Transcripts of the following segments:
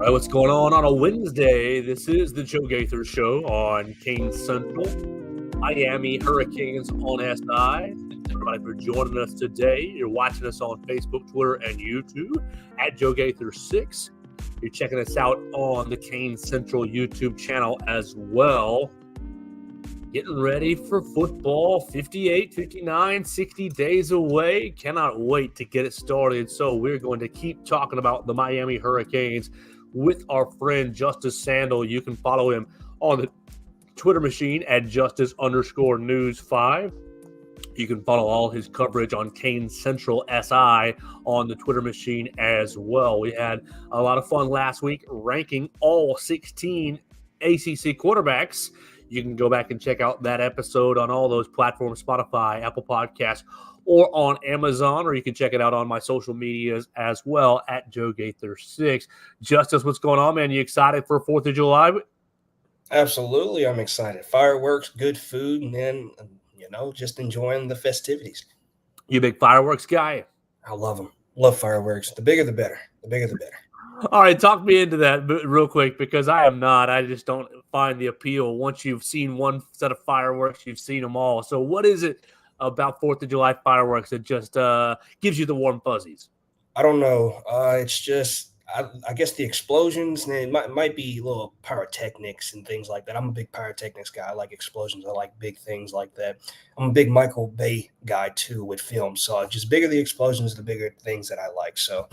All right, what's going on a Wednesday? This is the Joe Gaither Show on CanesCentral. Miami Hurricanes on SI. Thanks everybody for joining us today. You're watching us on Facebook, Twitter, and YouTube at Joe Gaither 6. You're checking us out on the CanesCentral YouTube channel as well. Getting ready for football, 58, 59, 60 days away. Cannot wait to get it started. So we're going to keep talking about the Miami Hurricanes with our friend Justice Sandle. You can follow him on the Twitter machine at Justice_News5. You can follow all his coverage on CanesCentral SI on the Twitter machine as well. We had a lot of fun last week ranking all 16 ACC quarterbacks. You can go back and check out that episode on all those platforms, Spotify, Apple Podcasts, or on Amazon, or you can check it out on my social medias as well at Joe Gaither 6. Justice, what's going on, man? You excited for 4th of July? Absolutely, I'm excited. Fireworks, good food, and then, just enjoying the festivities. You a big fireworks guy? I love them. Love fireworks. The bigger, the better. The bigger, the better. All right, talk me into that real quick, because I am not. I just don't find the appeal. Once you've seen one set of fireworks, you've seen them all. So what is it about 4th of July fireworks that just gives you the warm fuzzies? I don't know. It's just, I guess the explosions, and it might be little pyrotechnics and things like that. I'm a big pyrotechnics guy. I like explosions. I like big things like that. I'm a big Michael Bay guy, too, with film. So just bigger the explosions, the bigger things that I like. So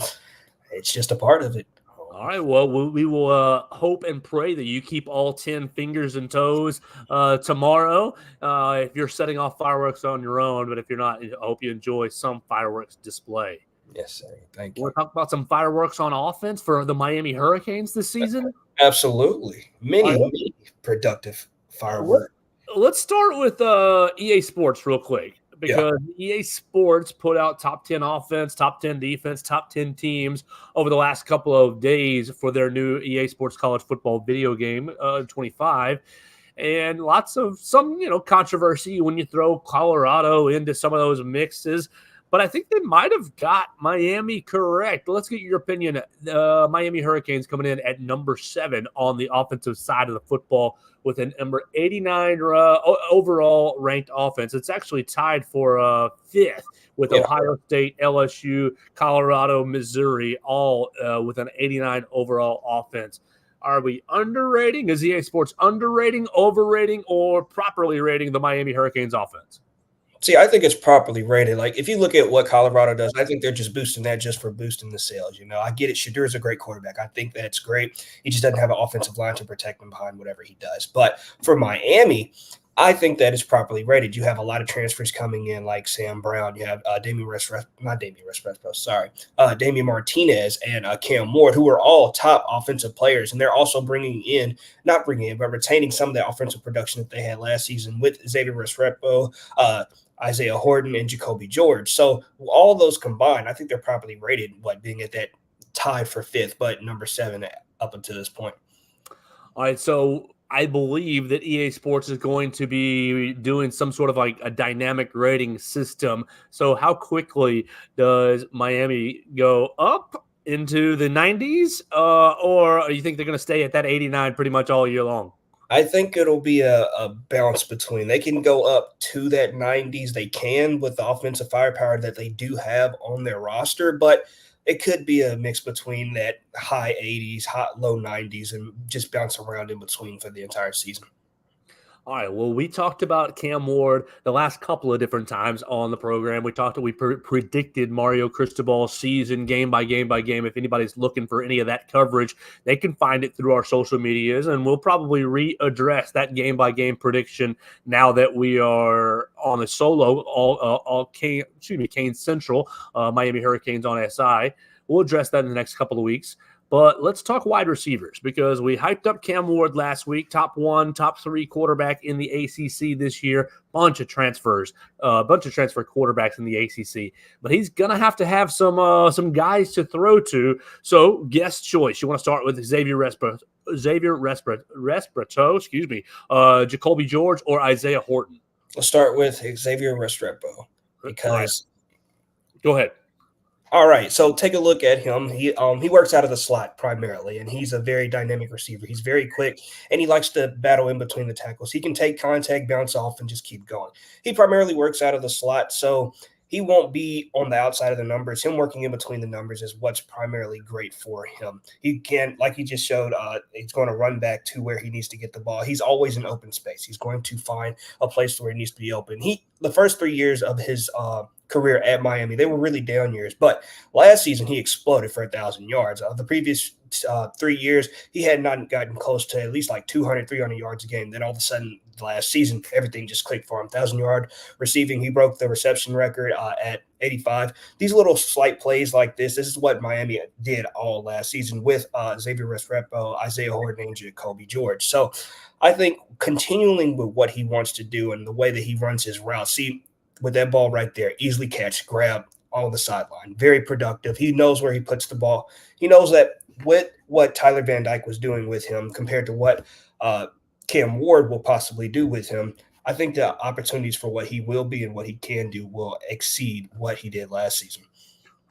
it's just a part of it. All right, well, we will hope and pray that you keep all 10 fingers and toes tomorrow if you're setting off fireworks on your own. But if you're not, I hope you enjoy some fireworks display. Yes, sir. Thank you. Want to talk about some fireworks on offense for the Miami Hurricanes this season? Absolutely. Many productive fireworks. Let's start with EA Sports real quick. Because EA Sports put out top 10 offense, top 10 defense, top 10 teams over the last couple of days for their new EA Sports College Football video game, 25. And some controversy when you throw Colorado into some of those mixes. But I think they might have got Miami correct. Let's get your opinion. Miami Hurricanes coming in at number 7 on the offensive side of the football with a number 89 overall ranked offense. It's actually tied for 5th with Ohio State, LSU, Colorado, Missouri, all with an 89 overall offense. Are we underrating? Is EA Sports underrating, overrating, or properly rating the Miami Hurricanes offense? See, I think it's properly rated. Like, if you look at what Colorado does, I think they're just boosting that just for boosting the sales. I get it. Shedur's a great quarterback. I think that's great. He just doesn't have an offensive line to protect him behind whatever he does. But for Miami, I think that is properly rated. You have a lot of transfers coming in, like Sam Brown. You have Damian Martinez and Cam Ward, who are all top offensive players. And they're also retaining some of the offensive production that they had last season with Xavier Restrepo, Isaiah Horton, and Jacoby George. So all those combined, I think they're properly rated, being at that tied for 5th, but number 7 up until this point. All right, so I believe that EA Sports is going to be doing some sort of like a dynamic rating system. So how quickly does Miami go up into the 90s, or do you think they're going to stay at that 89 pretty much all year long? I think it'll be a bounce between. They can go up to that 90s. They can with the offensive firepower that they do have on their roster, but it could be a mix between that high 80s, low 90s, and just bounce around in between for the entire season. All right, well, we talked about Cam Ward the last couple of different times on the program. We predicted Mario Cristobal's season game by game by game. If anybody's looking for any of that coverage, they can find it through our social medias, and we'll probably readdress that game by game prediction now that we are on the solo CanesCentral, Miami Hurricanes on SI. We'll address that in the next couple of weeks. But let's talk wide receivers, because we hyped up Cam Ward last week, top 1, top 3 quarterback in the ACC this year, bunch of transfer quarterbacks in the ACC. But he's going to have some guys to throw to. So guest choice. You want to start with Xavier Restrepo, Jacoby George, or Isaiah Horton? Let's start with Xavier Restrepo because Go ahead. All right, so take a look at him. He works out of the slot primarily, and he's a very dynamic receiver. He's very quick, and he likes to battle in between the tackles. He can take contact, bounce off, and just keep going. He primarily works out of the slot, so he won't be on the outside of the numbers. Him working in between the numbers is what's primarily great for him. He can, like he just showed, he's going to run back to where he needs to get the ball. He's always in open space. He's going to find a place where he needs to be open. The first 3 years of his career at Miami, they were really down years, but last season he exploded for 1,000 yards. The previous 3 years, he had not gotten close to at least like 200, 300 yards a game. Then all of a sudden, last season, everything just clicked for him. 1,000-yard receiving. He broke the reception record at 85. These little slight plays like this is what Miami did all last season with Xavier Restrepo, Isaiah Horton, and Jacoby George. So I think continuing with what he wants to do and the way that he runs his route, see, with that ball right there, easily catch, grab on the sideline, very productive. He knows where he puts the ball. He knows that with what Tyler Van Dyke was doing with him compared to what Cam Ward will possibly do with him, I think the opportunities for what he will be and what he can do will exceed what he did last season.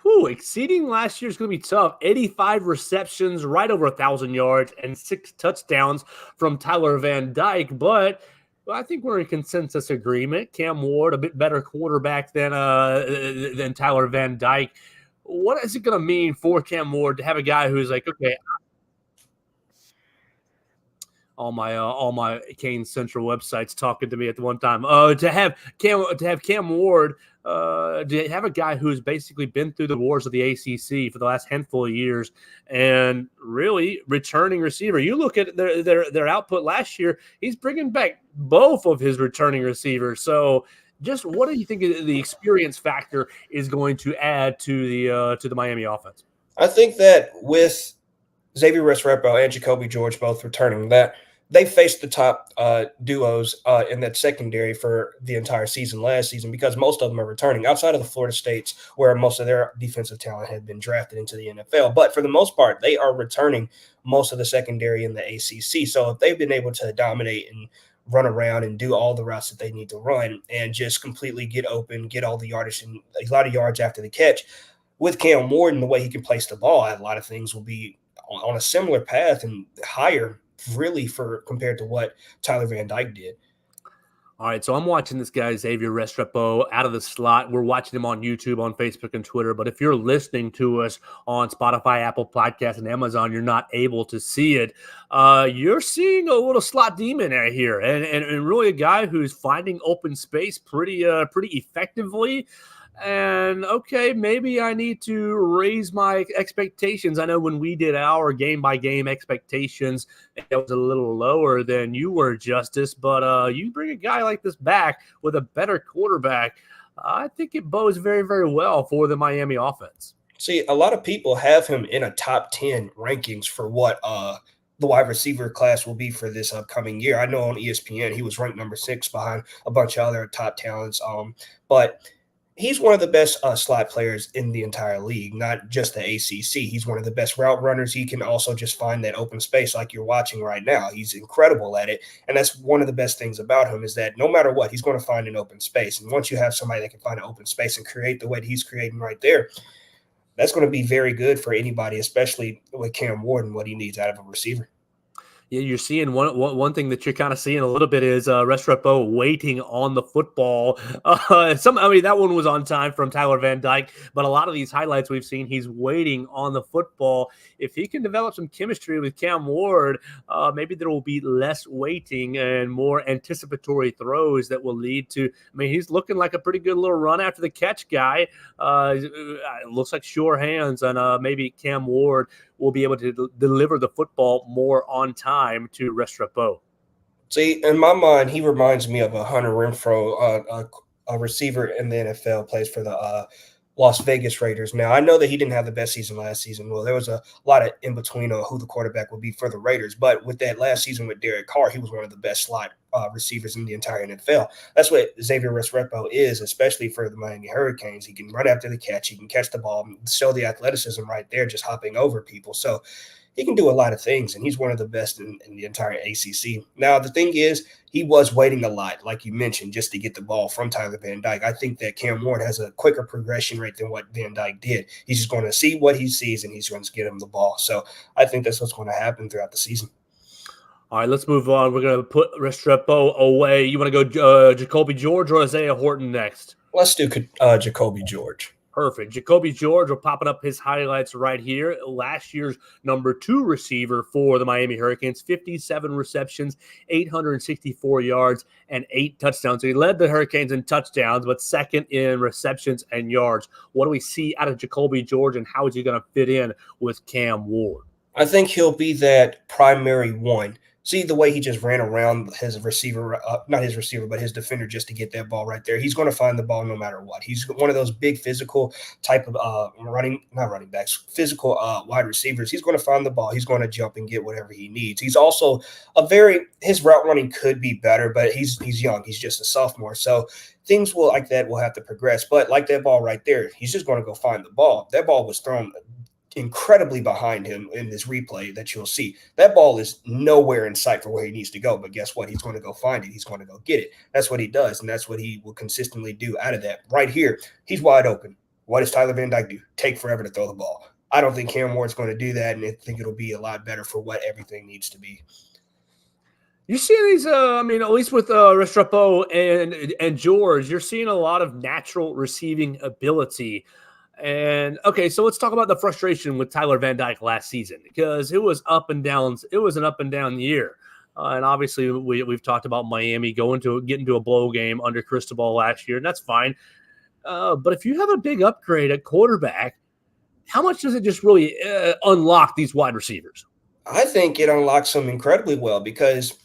Exceeding last year is going to be tough. 85 receptions, right over 1,000 yards, and 6 touchdowns from Tyler Van Dyke. But I think we're in consensus agreement. Cam Ward, a bit better quarterback than Tyler Van Dyke. What is it going to mean for Cam Ward to have a guy who's like, okay, all my CanesCentral websites talking to me at the one time. To have Cam Ward, to have a guy who's basically been through the wars of the ACC for the last handful of years and really returning receiver. You look at their output last year; he's bringing back both of his returning receivers. So, just what do you think the experience factor is going to add to the Miami offense? I think that with Xavier Restrepo and Jacoby George both returning, that they faced the top duos in that secondary for the entire season last season because most of them are returning outside of the Florida States where most of their defensive talent had been drafted into the NFL. But for the most part, they are returning most of the secondary in the ACC. So if they've been able to dominate and run around and do all the routes that they need to run and just completely get open, get all the yardage and a lot of yards after the catch, with Cam Ward and the way he can place the ball, a lot of things will be on a similar path and higher really for compared to what Tyler Van Dyke did. All right, so I'm watching this guy, Xavier Restrepo, out of the slot. We're watching him on YouTube, on Facebook, and Twitter. But if you're listening to us on Spotify, Apple Podcasts, and Amazon, you're not able to see it. You're seeing a little slot demon right here, and really a guy who's finding open space pretty effectively. And okay, maybe I need to raise my expectations. I know when we did our game by game expectations, it was a little lower than you were, Justice. But you bring a guy like this back with a better quarterback, I think it bodes very, very well for the Miami offense. See, a lot of people have him in a top 10 rankings for what the wide receiver class will be for this upcoming year. I know on ESPN he was ranked number 6 behind a bunch of other top talents. But he's one of the best slot players in the entire league, not just the ACC. He's one of the best route runners. He can also just find that open space like you're watching right now. He's incredible at it. And that's one of the best things about him is that no matter what, he's going to find an open space. And once you have somebody that can find an open space and create the way that he's creating right there, that's going to be very good for anybody, especially with Cam Ward and what he needs out of a receiver. Yeah, you're seeing one thing that you're kind of seeing a little bit is Restrepo waiting on the football. That one was on time from Tyler Van Dyke, but a lot of these highlights we've seen, he's waiting on the football. If he can develop some chemistry with Cam Ward, maybe there will be less waiting and more anticipatory throws that will lead to. I mean, he's looking like a pretty good little run after the catch guy. It looks like sure hands, and maybe Cam Ward will be able to deliver the football more on time to Restrepo. See, in my mind, he reminds me of a Hunter Renfrow, a receiver in the NFL, plays for the Las Vegas Raiders. Now, I know that he didn't have the best season last season. Well, there was a lot of in between on who the quarterback would be for the Raiders. But with that last season with Derek Carr, he was one of the best slot receivers in the entire NFL. That's what Xavier Restrepo is, especially for the Miami Hurricanes. He can run after the catch. He can catch the ball, show the athleticism right there, just hopping over people. So he can do a lot of things, and he's one of the best in the entire ACC. Now, the thing is, he was waiting a lot, like you mentioned, just to get the ball from Tyler Van Dyke. I think that Cam Ward has a quicker progression rate than what Van Dyke did. He's just going to see what he sees, and he's going to get him the ball. So I think that's what's going to happen throughout the season. All right, let's move on. We're going to put Restrepo away. You want to go Jacoby George or Isaiah Horton next? Let's do Jacoby George. Perfect. Jacoby George, we're popping up his highlights right here. Last year's number 2 receiver for the Miami Hurricanes, 57 receptions, 864 yards, and 8 touchdowns. So he led the Hurricanes in touchdowns, but second in receptions and yards. What do we see out of Jacoby George, and how is he going to fit in with Cam Ward? I think he'll be that primary one. See the way he just ran around his receiver, not his receiver, but his defender just to get that ball right there. He's going to find the ball no matter what. He's one of those big physical type of physical wide receivers. He's going to find the ball. He's going to jump and get whatever he needs. He's also his route running could be better, but he's young. He's just a sophomore. So things will have to progress. But like that ball right there, he's just going to go find the ball. That ball was thrown incredibly behind him in this replay that you'll see. That ball is nowhere in sight for where he needs to go, but guess what? He's going to go find it. He's going to go get it. That's what he does, and that's what he will consistently do out of that. Right here, he's wide open. What does Tyler Van Dyke do? Take forever to throw the ball. I don't think Cam Ward's going to do that, and I think it'll be a lot better for what everything needs to be. You see these, at least with Restrepo and George, you're seeing a lot of natural receiving ability. And okay, so let's talk about the frustration with Tyler Van Dyke last season, because it was up and downs. It was an up and down year. And obviously we've talked about Miami getting to a blow game under Cristobal last year, and that's fine. But if you have a big upgrade at quarterback, how much does it just really unlock these wide receivers? I think it unlocks them incredibly well, because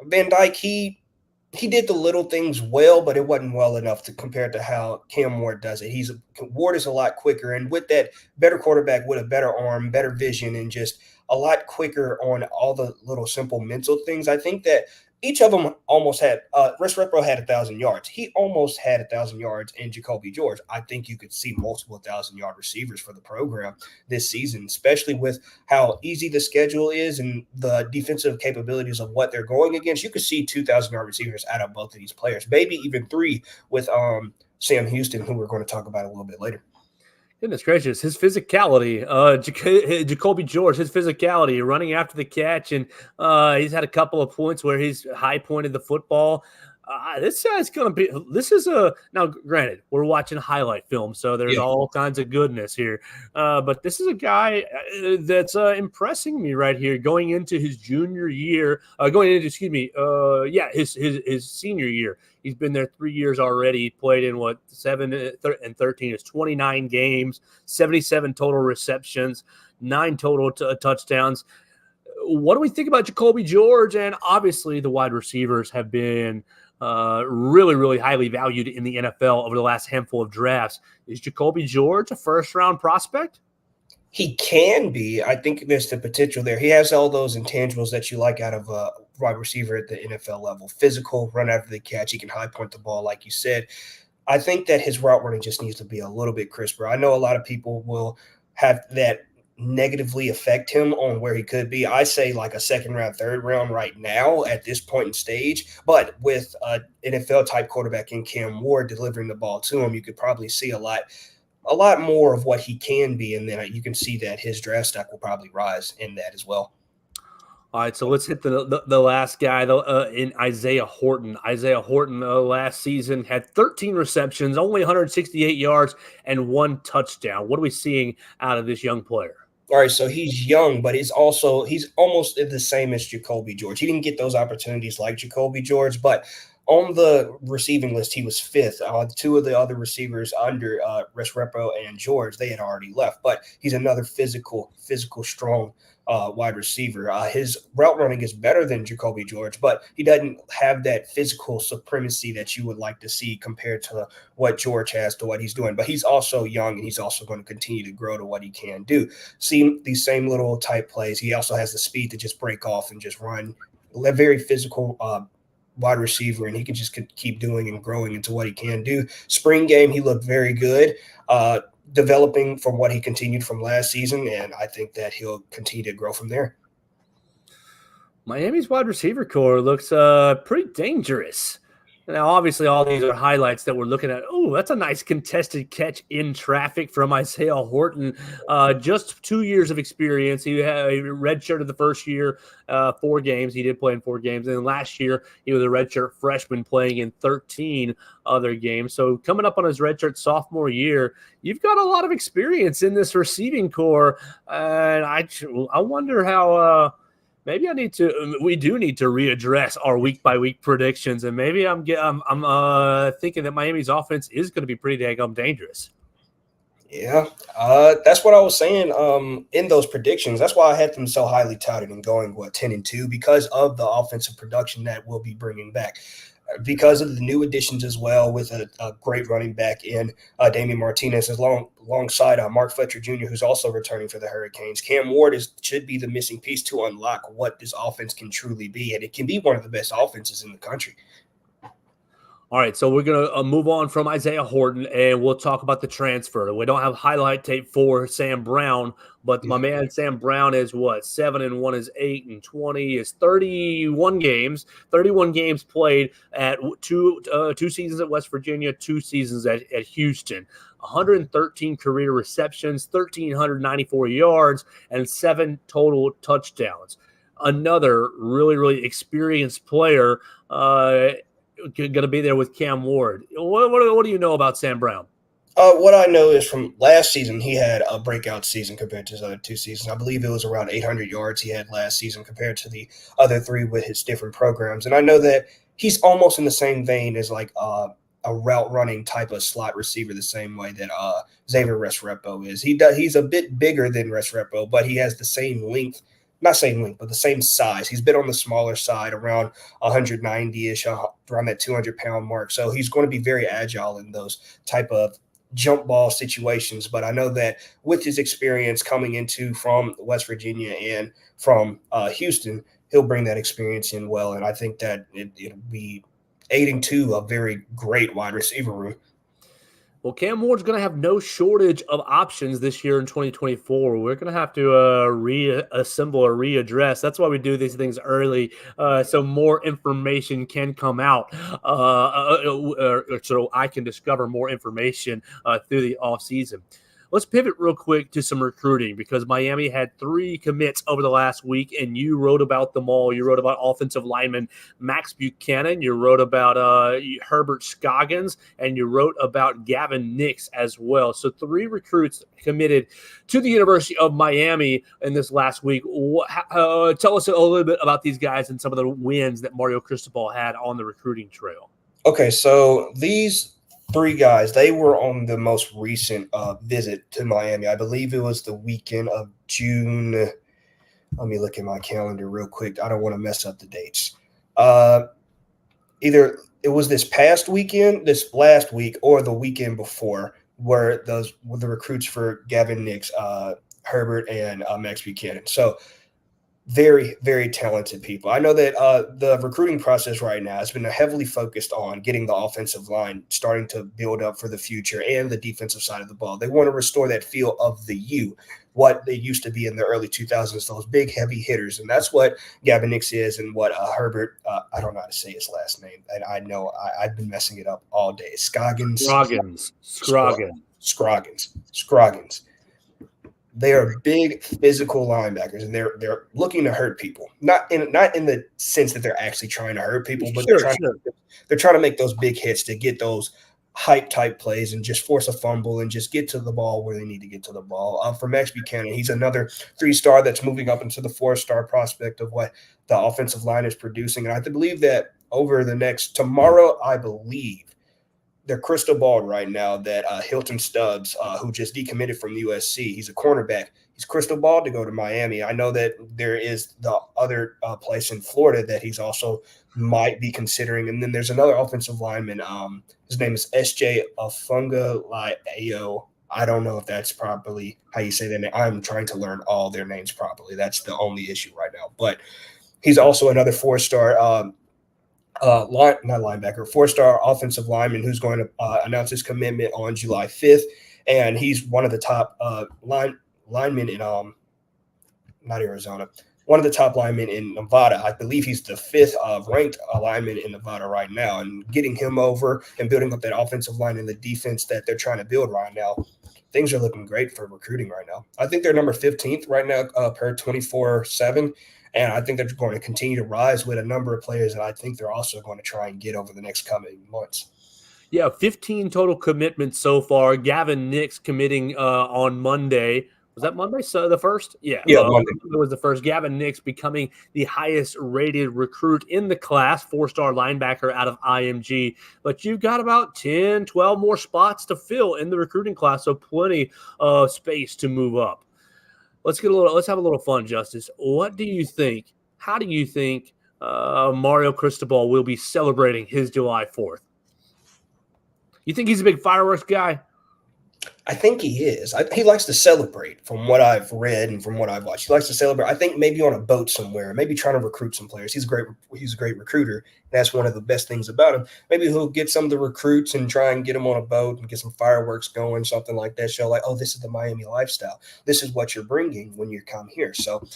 Van Dyke, he did the little things well, but it wasn't well enough to compare to how Cam Ward does it. Ward is a lot quicker, and with that better quarterback with a better arm, better vision, and just a lot quicker on all the little simple mental things. I think that each of them almost had Restrepo had 1,000 yards. He almost had 1,000 yards in Jacoby George. I think you could see multiple 1,000-yard receivers for the program this season, especially with how easy the schedule is and the defensive capabilities of what they're going against. You could see 2,000-yard receivers out of both of these players, maybe even 3 with Sam Houston, who we're going to talk about a little bit later. Goodness gracious, his physicality, Jacoby George, his physicality, running after the catch, and he's had a couple of points where he's high-pointed the football. This guy's going to be – now, granted, we're watching highlight film, so there's all kinds of goodness here. But this is a guy that's impressing me right here going into his junior year – his senior year. He's been there 3 years already. He played in 7 and 13 is 29 games, 77 total receptions, 9 total touchdowns. What do we think about Jacoby George? And obviously the wide receivers have been really, really highly valued in the NFL over the last handful of drafts. Is Jacoby George a first-round prospect? He can be. I think there's the potential there. He has all those intangibles that you like out of a wide receiver at the NFL level. Physical, run after the catch. He can high point the ball, like you said. I think that his route running just needs to be a little bit crisper. I know a lot of people will have that negatively affect him on where he could be. I say like a second round, third round right now at this point in stage. But with an NFL type quarterback in Cam Ward delivering the ball to him, you could probably see a lot more of what he can be, and then you can see that his draft stock will probably rise in that as well. All right, so let's hit the last guy in Isaiah Horton. Isaiah Horton last season had 13 receptions, only 168 yards, and 1 touchdown. What are we seeing out of this young player? All right, so he's young, but he's almost the same as Jacoby George. He didn't get those opportunities like Jacoby George, but on the receiving list, he was 5th. 2 of the other receivers under Restrepo and George, they had already left. But he's another physical, strong wide receiver. His route running is better than Jacoby George, but he doesn't have that physical supremacy that you would like to see compared to what George has to what he's doing. But he's also young, and he's also going to continue to grow to what he can do. See these same little type plays. He also has the speed to just break off and just run. Very physical wide receiver, and he can just keep doing and growing into what he can do. Spring game, he looked very good. developing from what he continued from last season, and I think that he'll continue to grow from there. Miami's wide receiver core looks pretty dangerous. Now, obviously, all these are highlights that we're looking at. Oh, that's a nice contested catch in traffic from Isaiah Horton. Just 2 years of experience. He had a redshirted the first year, 4 games. He did play in 4 games. And then last year, he was a redshirt freshman playing in 13 other games. So coming up on his redshirt sophomore year, you've got a lot of experience in this receiving core. And I wonder how maybe we do need to readdress our week by week predictions, and maybe I'm thinking that Miami's offense is going to be pretty daggum dangerous. Yeah, that's what I was saying in those predictions. That's why I had them so highly touted and going 10-2 because of the offensive production that we'll be bringing back. Because of the new additions as well, with a great running back in Damian Martinez alongside Mark Fletcher Jr., who's also returning for the Hurricanes. Cam Ward should be the missing piece to unlock what this offense can truly be, and it can be one of the best offenses in the country. All right, so we're going to move on from Isaiah Horton, and we'll talk about the transfer. We don't have highlight tape for Sam Brown, but my man Sam Brown is 7-1 is 8-20 is 31 games. 31 games played at two seasons at West Virginia, 2 seasons at Houston. 113 career receptions, 1,394 yards, and 7 total touchdowns. Another really, really experienced player. Going to be there with Cam Ward. What do you know about Sam Brown? What I know is from last season, he had a breakout season compared to his other 2 seasons. I believe it was around 800 yards he had last season compared to the other 3 with his different programs. And I know that he's almost in the same vein as like a route running type of slot receiver, the same way that Xavier Restrepo is. He's a bit bigger than Restrepo, but he has the same length. Not same length, but the same size. He's been on the smaller side, around 190-ish, around that 200-pound mark. So he's going to be very agile in those type of jump ball situations. But I know that with his experience coming into from West Virginia and from Houston, he'll bring that experience in well. And I think that it'll be aiding to a very great wide receiver room. Well, Cam Ward's going to have no shortage of options this year in 2024. We're going to have to reassemble or readdress. That's why we do these things early, so more information can come out, so I can discover more information through the offseason. Let's pivot real quick to some recruiting because Miami had 3 commits over the last week, and you wrote about them all. You wrote about offensive lineman Max Buchanan. You wrote about Herbert Scoggins, and you wrote about Gavin Nix as well. So 3 recruits committed to the University of Miami in this last week. Tell us a little bit about these guys and some of the wins that Mario Cristobal had on the recruiting trail. Okay, so these 3 guys, they were on the most recent visit to Miami. I believe it was the weekend of June. Let me look at my calendar real quick. I don't want to mess up the dates. Either it was this past weekend, this last week, or the weekend before, where those were the recruits for Gavin Nix, Herbert, and Max Buchanan. So very, very talented people. I know that the recruiting process right now has been heavily focused on getting the offensive line starting to build up for the future and the defensive side of the ball. They want to restore that feel of the U, what they used to be in the early 2000s, those big, heavy hitters. And that's what Gavin Nix is and what Herbert, I don't know how to say his last name. And I know I've been messing it up all day. Scroggins. They are big physical linebackers, and they're looking to hurt people. Not in the sense that they're actually trying to hurt people, but they're trying to make those big hits to get those hype type plays and just force a fumble and just get to the ball where they need to get to the ball. For Max Buchanan, he's another 3-star that's moving up into the 4-star prospect of what the offensive line is producing. And I believe that over the next tomorrow, I believe they're crystal balled right now that Hilton Stubbs, who just decommitted from USC, he's a cornerback. He's crystal balled to go to Miami. I know that there is the other place in Florida that he's also might be considering. And then there's another offensive lineman. His name is S.J. Afunga-Lio. I don't know if that's properly how you say that name. I'm trying to learn all their names properly. That's the only issue right now. But he's also another 4-star not linebacker, 4-star offensive lineman who's going to announce his commitment on July 5th. and he's one of the top linemen in not Arizona, one of the top linemen in Nevada. I believe he's the fifth ranked lineman in Nevada right now. And getting him over and building up that offensive line and the defense that they're trying to build right now, things are looking great for recruiting right now. I think they're number 15th right now per 24/7. And I think they're going to continue to rise with a number of players that I think they're also going to try and get over the next coming months. Yeah, 15 total commitments so far. Gavin Nix committing on Monday. Was that Monday? So the first? Yeah. Monday. Monday was the first. Gavin Nix becoming the highest rated recruit in the class, 4-star linebacker out of IMG. But you've got about 10, 12 more spots to fill in the recruiting class, so plenty of space to move up. Let's have a little fun, Justice. What do you think? How do you think Mario Cristobal will be celebrating his July 4th? You think he's a big fireworks guy? I think he is. He likes to celebrate from what I've read and from what I've watched. He likes to celebrate. I think maybe on a boat somewhere, maybe trying to recruit some players. He's a great recruiter. That's one of the best things about him. Maybe he'll get some of the recruits and try and get them on a boat and get some fireworks going, something like that. Show like, oh, this is the Miami lifestyle. This is what you're bringing when you come here. So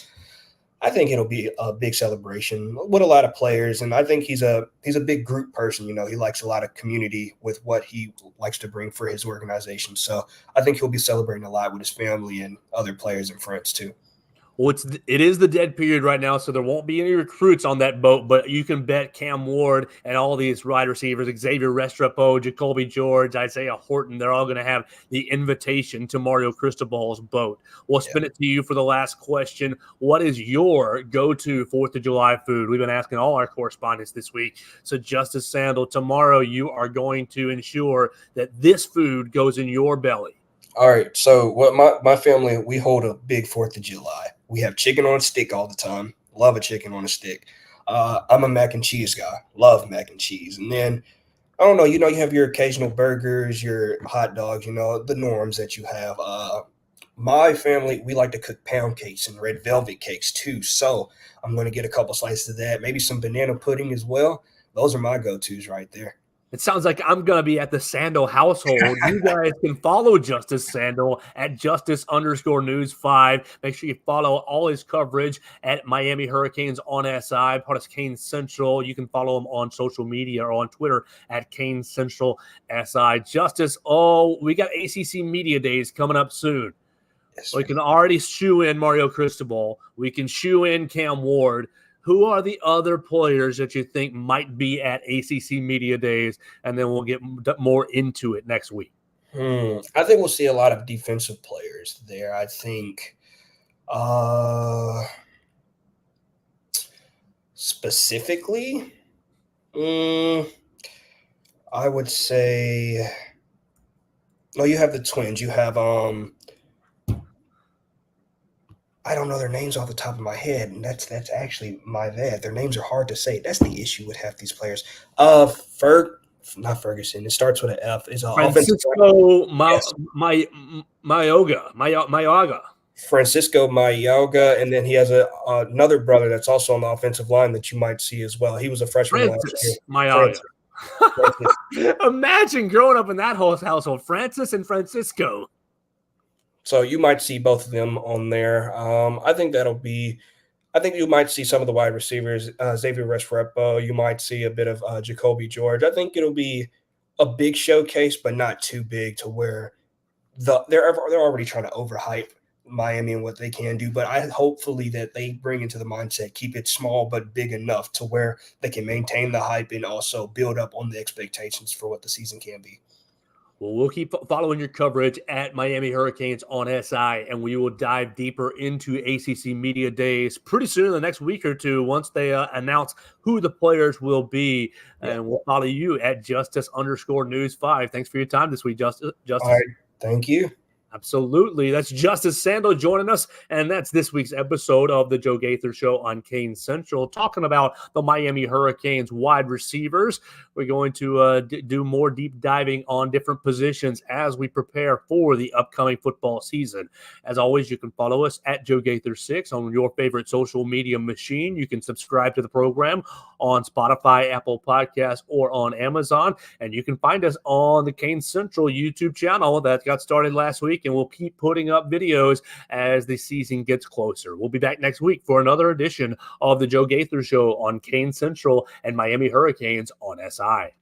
I think it'll be a big celebration with a lot of players, and I think he's a big group person. You know, he likes a lot of community with what he likes to bring for his organization. So I think he'll be celebrating a lot with his family and other players and friends too. Well, it is the dead period right now, so there won't be any recruits on that boat, but you can bet Cam Ward and all these wide receivers, Xavier Restrepo, Jacoby George, Isaiah Horton, they're all going to have the invitation to Mario Cristobal's boat. We'll spin it to you for the last question. What is your go-to 4th of July food? We've been asking all our correspondents this week. So, Justice Sandle, tomorrow you are going to ensure that this food goes in your belly. All right. So what my family, we hold a big 4th of July. We have chicken on a stick all the time. Love a chicken on a stick. I'm a mac and cheese guy. Love mac and cheese. And then, I don't know, you have your occasional burgers, your hot dogs, the norms that you have. My family, we like to cook pound cakes and red velvet cakes too. So I'm going to get a couple slices of that. Maybe some banana pudding as well. Those are my go-tos right there. It sounds like I'm going to be at the Sandle household. You guys can follow Justice Sandle at Justice_News5. Make sure you follow all his coverage at Miami Hurricanes on SI, part of CanesCentral. You can follow him on social media or on Twitter at CanesCentral SI. Justice, we got ACC Media Days coming up soon. Yes, we can already shoe in Mario Cristobal. We can shoe in Cam Ward. Who are the other players that you think might be at ACC Media Days? And then we'll get more into it next week. I think we'll see a lot of defensive players there. I think specifically, I would say – you have the Twins. You have I don't know their names off the top of my head, and that's actually my bad. Their names are hard to say. That's the issue with half these players. Not Ferguson. It starts with an F. It's Francisco Mayoga. Francisco Mayoga, and then he has another brother that's also on the offensive line that you might see as well. He was a freshman last year. Mayoga. Imagine growing up in that whole household, Francis and Francisco. So you might see both of them on there. I think you might see some of the wide receivers, Xavier Restrepo. You might see a bit of Jacoby George. I think it'll be a big showcase, but not too big to where they're already trying to overhype Miami and what they can do. But hopefully that they bring into the mindset, keep it small but big enough to where they can maintain the hype and also build up on the expectations for what the season can be. Well, we'll keep following your coverage at Miami Hurricanes on SI, and we will dive deeper into ACC Media Days pretty soon in the next week or two once they announce who the players will be. And we'll follow you at Justice_News5. Thanks for your time this week, Justice. All right. Thank you. Absolutely. That's Justice Sandle joining us. And that's this week's episode of the Joe Gaither Show on CanesCentral, talking about the Miami Hurricanes wide receivers. We're going to do more deep diving on different positions as we prepare for the upcoming football season. As always, you can follow us at Joe Gaither6 on your favorite social media machine. You can subscribe to the program on Spotify, Apple Podcasts, or on Amazon. And you can find us on the CanesCentral YouTube channel that got started last week, and we'll keep putting up videos as the season gets closer. We'll be back next week for another edition of the Joe Gaither Show on CanesCentral and Miami Hurricanes on SI.